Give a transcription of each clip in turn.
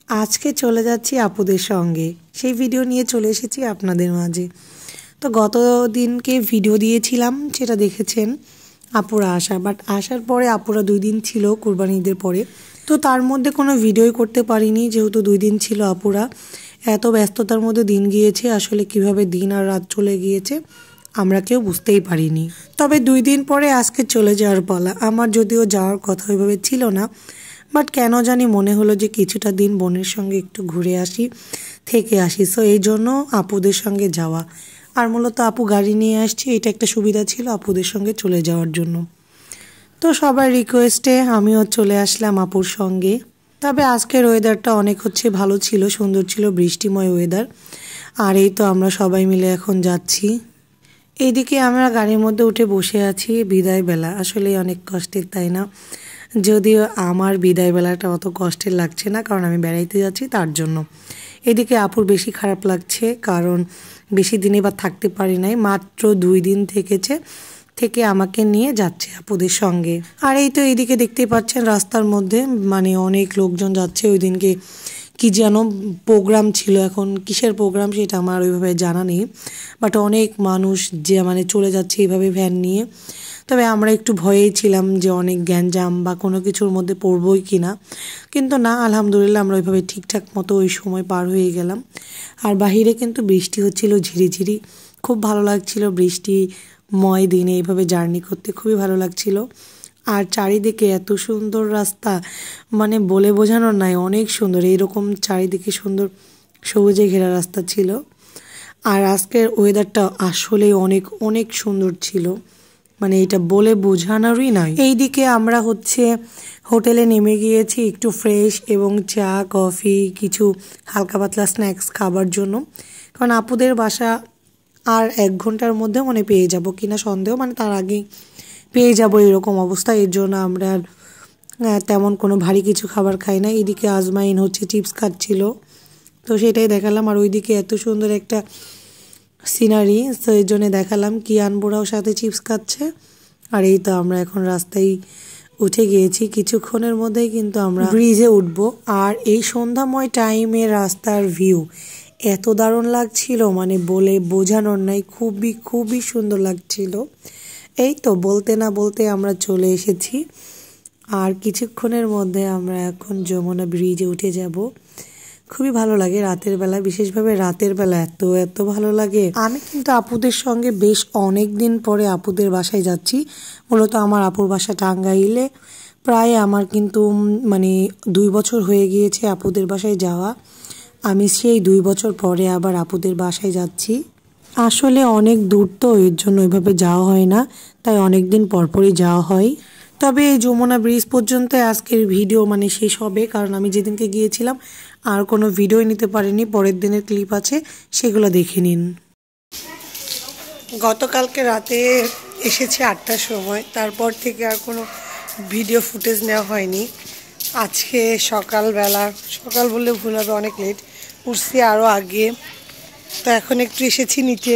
আজকে চলে যাচ্ছি আপুদের সঙ্গে, সেই ভিডিও নিয়ে চলে এসেছি আপনাদের মাঝে। তো গত দিনকে ভিডিও দিয়েছিলাম, সেটা দেখেছেন আপুরা আসা, বাট আসার পরে আপুরা 2 দিন ছিল কুরবানি ঈদের পরে। তো তার মধ্যে কোনো ভিডিওই করতে পারিনি, যেহেতু 2 দিন ছিল আপুরা। এত ব্যস্ততার মধ্যে দিন গিয়েছে, আসলে কিভাবে দিন আর রাত চলে গিয়েছে আমরা কেউ বুঝতেই পারিনি। তবে 2 দিন পরে আজকে চলে যাওয়ার পালা। আমার যদিও যাওয়ার কথা ওইভাবে ছিল না, বাট কেন জানি মনে হলো যে কিছুটা দিন বোনের সঙ্গে একটু ঘুরে আসি, থেকে আসি। সো এই জন্য আপুদের সঙ্গে যাওয়া। আর মূলত আপু গাড়ি নিয়ে আসছে, এটা একটা সুবিধা ছিল আপুদের সঙ্গে চলে যাওয়ার জন্য। তো সবার রিকোয়েস্টে আমিও চলে আসলাম আপুর সঙ্গে। তবে আজকের ওয়েদারটা অনেক ভালো ছিল, সুন্দর ছিল, বৃষ্টিময় ওয়েদার। আর এই তো আমরা সবাই মিলে এখন যাচ্ছি। এইদিকে আমরা গাড়ির মধ্যে উঠে বসে আছি। বিদায় বেলা আসলে অনেক কষ্টের, তাই না? যদিও আমার বিদায় বেলাটা অত কষ্টের লাগছে না, কারণ আমি বেড়াইতে যাচ্ছি তার জন্য। এদিকে আপুর বেশি খারাপ লাগছে, কারণ বেশি দিন এবার থাকতে পারি নাই, মাত্র 2 দিন থেকে আমাকে নিয়ে যাচ্ছে আপুদের সঙ্গে। আর এই তো এইদিকে দেখতেই পাচ্ছেন রাস্তার মধ্যে অনেক লোকজন যাচ্ছে। ওই দিনকে কি যেন প্রোগ্রাম ছিল, এখন কিসের প্রোগ্রাম সেটা আমার ওইভাবে জানা নেই, বাট অনেক মানুষ যে চলে যাচ্ছে এইভাবে ভ্যান নিয়ে। তবে আমরা একটু ভয়েই ছিলাম যে অনেক গ্যাঞ্জাম বা কোনো কিছুর মধ্যে পড়বই কি না, কিন্তু না, আলহামদুলিল্লাহ আমরা ওইভাবে ঠিকঠাক মতো ওই সময় পার হয়ে গেলাম। আর বাহিরে কিন্তু বৃষ্টি হচ্ছিল ঝিরিঝিরি, খুব ভালো লাগছিল বৃষ্টিময় দিনে এইভাবে জার্নি করতে, খুবই ভালো লাগছিল। আর চারিদিকে এত সুন্দর রাস্তা, বলে বোঝানোর নাই, অনেক সুন্দর। এইরকম চারিদিকে সুন্দর সবুজে ঘেরা রাস্তা ছিল। আর আজকের ওয়েদারটা আসলে অনেক অনেক সুন্দর ছিল, এটা বলে বোঝানোরই নয়। এইদিকে আমরা হোটেলে নেমে গিয়েছি একটু ফ্রেশ এবং চা কফি কিছু হালকা পাতলা স্ন্যাক্স খাবার জন্য, কারণ আপুদের বাসা আর 1 ঘন্টার মধ্যে পেয়ে যাব কিনা সন্দেহ, তার আগেই পেয়ে যাব এরকম অবস্থা। এর জন্য আমরা তেমন কোনো ভারী কিছু খাবার খাই না। এদিকে আজমাইন চিপস খাচ্ছিল, তো সেটাই দেখালাম। আর ওইদিকে এত সুন্দর একটা সিনারি, তো এর জন্য দেখালাম। কিয়ানবোরাও সাথে চিপস খাচ্ছে। আর এই তো আমরা এখন রাস্তায় উঠে গিয়েছি, কিছুক্ষণের মধ্যেই কিন্তু আমরা ব্রিজে উঠব। আর এই সন্ধ্যাময় টাইমে রাস্তার ভিউ এত দারুণ লাগছিল, বলে বোঝানোর নাই, খুবই খুবই সুন্দর লাগছিল। এই তো বলতে না বলতে আমরা চলে এসেছি। আর কিছুক্ষণের মধ্যে আমরা এখন যমুনা ব্রিজে উঠে যাব। খুবই ভালো লাগে রাতের বেলা, বিশেষভাবে রাতের বেলা এত এত ভালো লাগে। আমি কিন্তু আপুদের সঙ্গে বেশ অনেক দিন পরে আপুদের বাসায় যাচ্ছি। মূলত আমার আপুর বাসা টাঙ্গাইলে। প্রায় আমার কিন্তু 2 বছর হয়ে গিয়েছে আপুদের বাসায় যাওয়া। আমি সেই 2 বছর পরে আবার আপুদের বাসায় যাচ্ছি। আসলে অনেক দূর, তো এর জন্য ওইভাবে যাওয়া হয় না, তাই অনেক দিন পরপরই যাওয়া হয়। তবে এই যমুনা ব্রিজ পর্যন্ত আজকের ভিডিও শেষ হবে, কারণ আমি যেদিনকে গিয়েছিলাম আর কোনো ভিডিও নিতে পারিনি। পরের দিনের ক্লিপ আছে, সেগুলো দেখে নিন। গতকালকে রাতে এসেছি 8টার সময়, তারপর থেকে আর কোনো ভিডিও ফুটেজ নেওয়া হয়নি। আজকে সকালবেলা, সকাল বললে ভুল হবে, অনেক লেট উঠছি আরও আগে। তো এখন একটু এসেছি নিচে।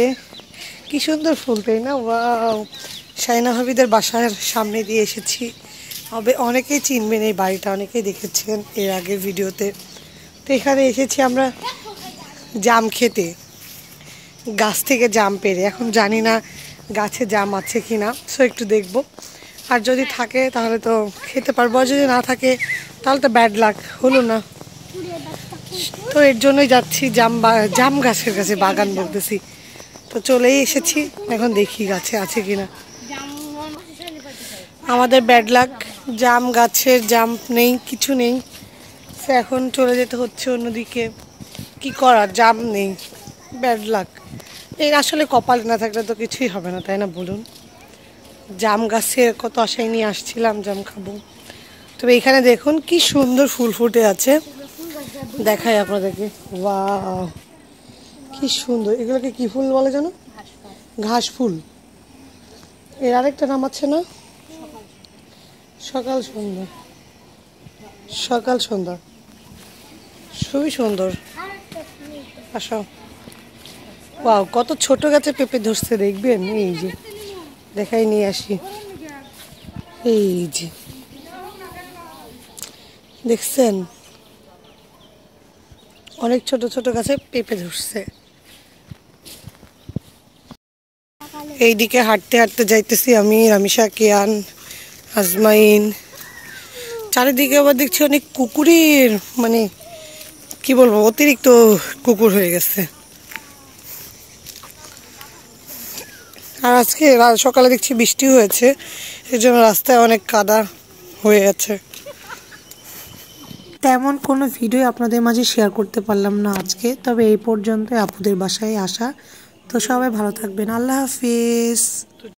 কি সুন্দর ফুল, তাই না? ওয়াও, শাইনা ভাবিদের বাসার সামনে দিয়ে এসেছি। অনেকেই চিনবেন এই বাড়িটা, অনেকেই দেখেছেন এর আগের ভিডিওতে। তো এখানে এসেছি আমরা জাম খেতে, গাছ থেকে জাম পেড়ে। এখন জানি না গাছে জাম আছে কি না, সো একটু দেখব। আর যদি থাকে তাহলে তো খেতে পারবো, আর যদি না থাকে তাহলে তো ব্যাড লাক, হলো না। তো এর জন্যই যাচ্ছি জাম গাছের কাছে, বাগান বলতেছি। তো চলেই এসেছি, এখন দেখি গাছে আছে কিনা। আমাদের ব্যাড লাক, জাম গাছের জাম নেই, কিছু নেই। সে এখন চলে যেতে হচ্ছে অন্যদিকে, কি করার, জাম নেই, ব্যাড লাক। এই আসলে কপালে না থাকলে তো কিছুই হবে না, তাই না বলুন? জাম গাছে কত আশায় নিয়ে আসছিলাম জাম খাবো। তবে এখানে দেখুন কি সুন্দর ফুল ফুটে আছে, দেখাই আপনাদেরকে। ওয়াও, কি সুন্দর। এগুলোকে কি ফুল বলে জানো? ঘাস ফুল। এর আরেকটা নাম আছে না? সকাল সন্ধ্যা, সকাল সন্ধ্যা, খুবই সুন্দর। আসো। ওয়াও, কত ছোট গাছে পেঁপে ধরছে দেখবেন। এই যে দেখাই নিয়ে আসি, এই যে দেখছেন অনেক ছোট ছোট গাছে পেঁপে ধরছে। এইদিকে হাঁটতে হাঁটতে যাইতেছি আমি, রামিসা, কিয়ান, আজমাইন। চারিদিকে আবার দেখছি অনেক কুকুরের, মানে কি বলবো, অতিরিক্ত কুকুর হয়ে গেছে। আর আজকে সকালে দেখছি বৃষ্টি হয়েছে, এর জন্য রাস্তায় অনেক কাদা হয়ে আছে। তেমন কোনো ভিডিও আপনাদের মাঝে শেয়ার করতে পারলাম না আজকে, তবে এই পর্যন্ত আপুদের বাসায় আসা। তো সবাই ভালো থাকবেন, আল্লাহ হাফিজ।